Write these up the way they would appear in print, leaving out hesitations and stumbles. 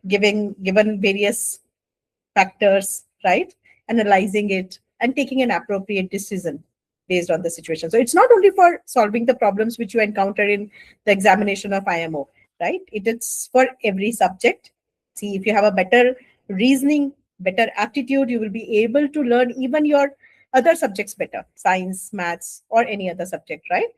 given various factors, right? Analyzing it and taking an appropriate decision based on the situation. So it's not only for solving the problems which you encounter in the examination of IMO, right? It is for every subject. See, if you have a better reasoning, better aptitude, you will be able to learn even your other subjects better, science, maths, or any other subject, right?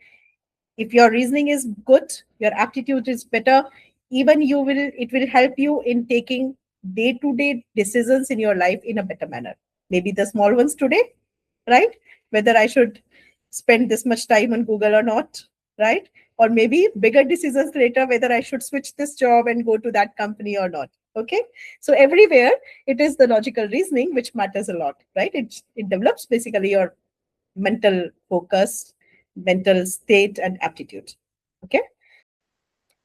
If your reasoning is good, your aptitude is better, even it will help you in taking day-to-day decisions in your life in a better manner. Maybe the small ones today, right? Whether I should spend this much time on Google or not, right? Or maybe bigger decisions later, whether I should switch this job and go to that company or not. Okay. So everywhere it is the logical reasoning which matters a lot, right? It develops basically your mental focus, mental state, and aptitude. Okay.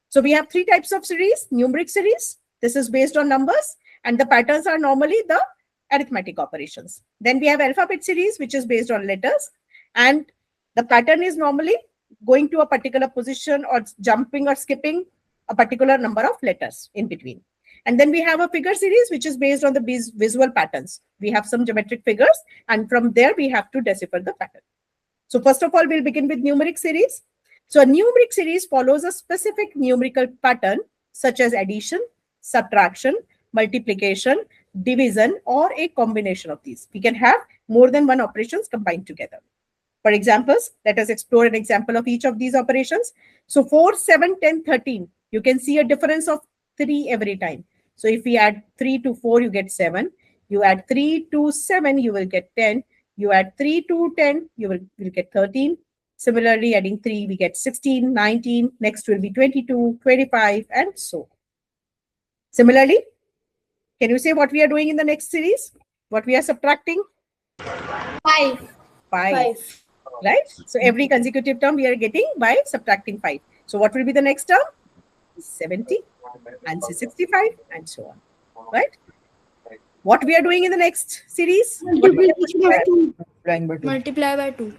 So we have three types of series. Numeric series. This is based on numbers, and the patterns are normally the arithmetic operations. Then we have alphabet series, which is based on letters, and the pattern is normally going to a particular position or jumping or skipping a particular number of letters in between. And then we have a figure series, which is based on the visual patterns. We have some geometric figures, and from there we have to decipher the pattern. So first of all, we'll begin with numeric series. So a numeric series follows a specific numerical pattern, such as addition, subtraction, multiplication, division, or a combination of these. We can have more than one operations combined together. For examples, let us explore an example of each of these operations. So 4, 7, 10, 13, you can see a difference of 3 every time. So if we add 3 to 4, you get 7. You add 3 to 7, you will get 10. You add 3 to 10, you will get 13. Similarly, adding 3, we get 16, 19. Next will be 22, 25, and so on. Similarly, can you say what we are doing in the next series? What we are subtracting? 5. 5. Right? So every consecutive term we are getting by subtracting 5. So what will be the next term? 70, and 65, and so on. Right? What we are doing in the next series? Multiply by 2.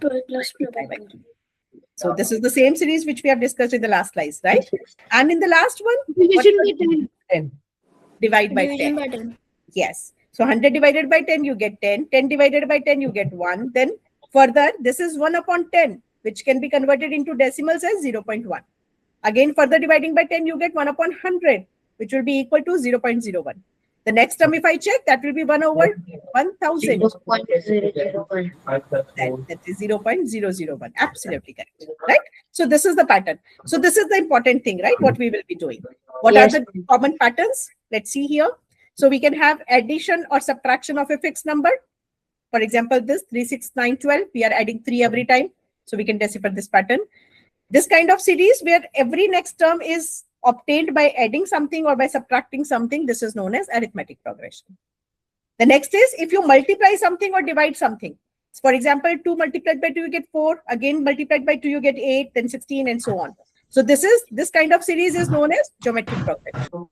So this is the same series which we have discussed in the last slides, right? And in the last one, Division by 10. Divide by 10. By 10. Yes. So 100 divided by 10, you get 10. 10 divided by 10, you get 1. Then further, this is 1 upon 10, which can be converted into decimals as 0.1. Again, further dividing by 10, you get 1 upon 100, which will be equal to 0.01. The next term, if I check, that will be 1 over 1000. That is 0.001. Absolutely correct. Right? So this is the pattern. So this is the important thing, right? What we will be doing. What are the common patterns? Let's see here. So we can have addition or subtraction of a fixed number. For example, this 3, 6, 9, 12. We are adding 3 every time. So we can decipher this pattern. This kind of series where every next term is obtained by adding something or by subtracting something, this is known as arithmetic progression. The next is if you multiply something or divide something. For example, 2 multiplied by 2, you get 4. Again, multiplied by 2, you get 8, then 16, and so on. So this kind of series is known as geometric progression.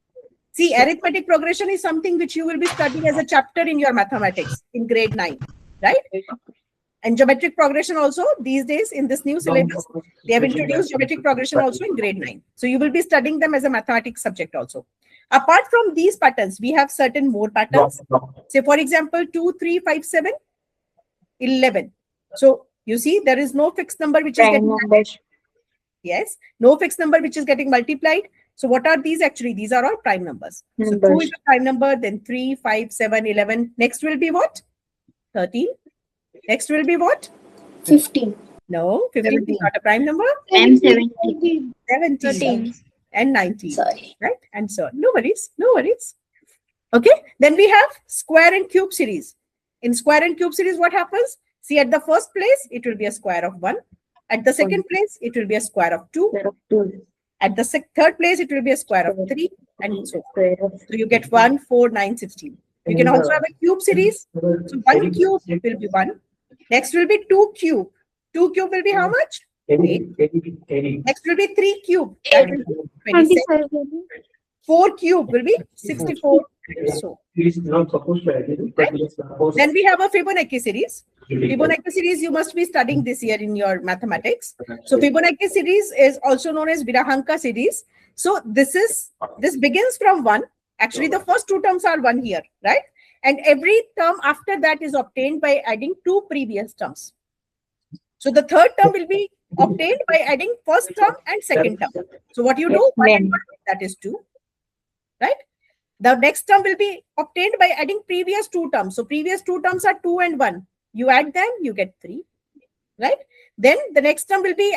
See, arithmetic progression is something which you will be studying as a chapter in your mathematics in grade 9, right? And geometric progression also, these days in this new syllabus, they have introduced geometric progression also in grade 9. So you will be studying them as a mathematics subject also. Apart from these patterns, we have certain more patterns. Say, for example, 2, 3, 5, 7, 11. So you see, there is no fixed number which is getting multiplied. Yes, no fixed number which is getting multiplied. So what are these actually? These are all prime numbers. So 2 is a prime number, then 3, 5, 7, 11. Next will be what? 13. Next will be what? 15. No, 15 is not a prime number. And 17. 17. And 19. Sorry. Right? And so on. No worries. No worries. Okay. Then we have square and cube series. In square and cube series, what happens? See, at the first place, it will be a square of 1. At the second place, it will be a square of 2. At the third place, it will be a square of 3. And so on. So you get 1, 4, 9, 16. You can also have a cube series. So 1 cube will be 1. Next will be 2 cube. 2 cube will be how much? 8. Next will be 3 cube. That will be 27. 4 cube will be 64. So. Right? Then we have a Fibonacci series. Fibonacci series you must be studying this year in your mathematics. So Fibonacci series is also known as Virahanka series. So this begins from 1. Actually, the first 2 terms are 1 here, right? And every term after that is obtained by adding 2 previous terms. So the third term will be obtained by adding first term and second term. So what you do, 1 and 1, that is 2, right? The next term will be obtained by adding previous 2 terms. So previous 2 terms are 2 and 1. You add them, you get 3, right? Then the next term will be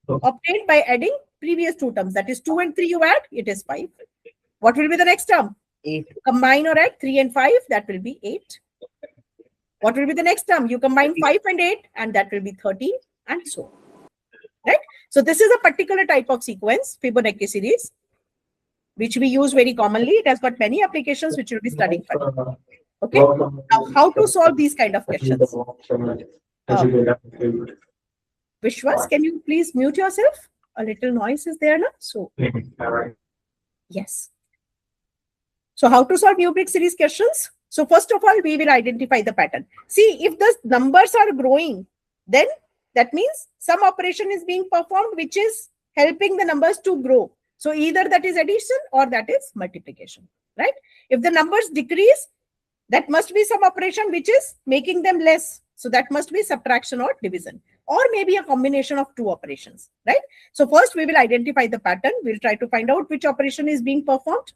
obtained by adding previous 2 terms. That is 2 and 3 you add, it is 5. What will be the next term? 8. Combine or add 3 and 5, that will be 8. What will be the next term? You combine 5 and 8, and that will be 13, and so on. Right? So this is a particular type of sequence, Fibonacci series, which we use very commonly. It has got many applications which we'll be studying further. Okay. Now, how to solve these kind of questions? Vishwas, can you please mute yourself? A little noise is there now. So, yes. So how to solve numeric series questions? So first of all, we will identify the pattern. See, if the numbers are growing, then that means some operation is being performed which is helping the numbers to grow. So either that is addition or that is multiplication, right? If the numbers decrease, that must be some operation which is making them less. So that must be subtraction or division, or maybe a combination of 2 operations, right? So first we will identify the pattern. We'll try to find out which operation is being performed.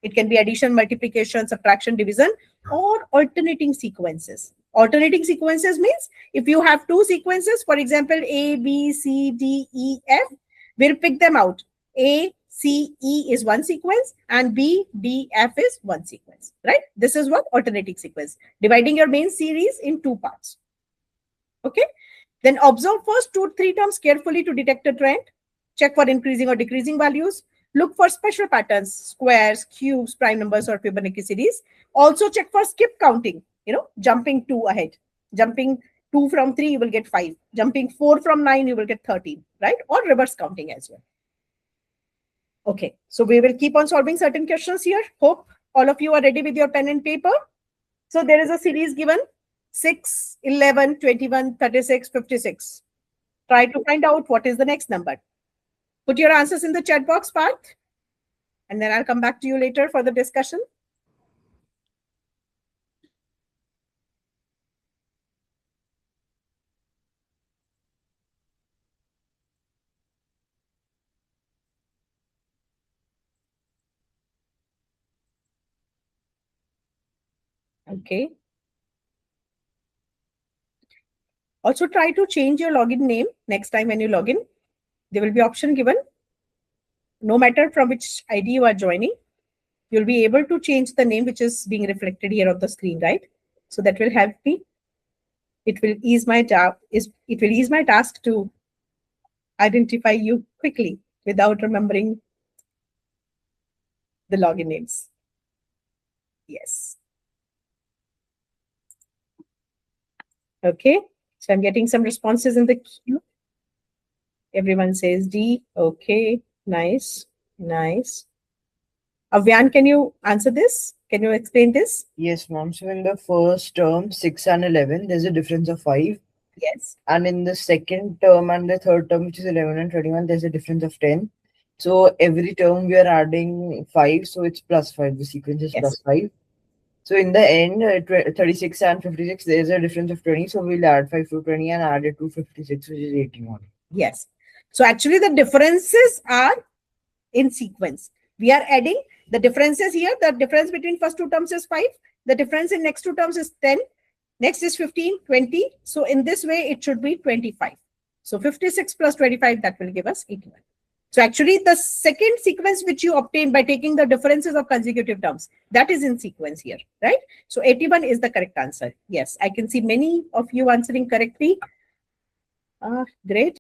It can be addition, multiplication, subtraction, division, or alternating sequences. Alternating sequences means if you have 2 sequences, for example, A, B, C, D, E, F, we'll pick them out. A, C, E is one sequence and B, D, F is one sequence, right? This is what alternating sequence. Dividing your main series in 2 parts. Okay. Then observe first 2-3 terms carefully to detect a trend. Check for increasing or decreasing values. Look for special patterns, squares, cubes, prime numbers, or Fibonacci series. Also check for skip counting, jumping 2 ahead. Jumping 2 from 3, you will get 5. Jumping 4 from 9, you will get 13, right? Or reverse counting as well. Okay, so we will keep on solving certain questions here. Hope all of you are ready with your pen and paper. So there is a series given 6, 11, 21, 36, 56. Try to find out what is the next number. Put your answers in the chat box, Parth, and then I'll come back to you later for the discussion. Okay. Also try to change your login name next time when you log in. There will be option given. No matter from which ID you are joining, you'll be able to change the name which is being reflected here on the screen, right? So that will help me. It will ease my task to identify you quickly without remembering the login names. Yes. Okay. So I'm getting some responses in the queue. Everyone says D. Okay. Nice. Nice. Avyan, can you answer this? Can you explain this? Yes, ma'am. So in the first term, 6 and 11, there's a difference of 5. Yes. And in the second term and the third term, which is 11 and 21, there's a difference of 10. So every term we are adding 5. So it's plus 5. The sequence is plus 5. So in the end, 36 and 56, there's a difference of 20. So we'll add 5 to 20 and add it to 56, which is 81. Yes. So actually the differences are in sequence. We are adding the differences here. The difference between first 2 terms is 5. The difference in next 2 terms is 10. Next is 15, 20. So in this way, it should be 25. So 56 plus 25, that will give us 81. So actually the second sequence which you obtain by taking the differences of consecutive terms, that is in sequence here, right? So 81 is the correct answer. Yes, I can see many of you answering correctly. Great.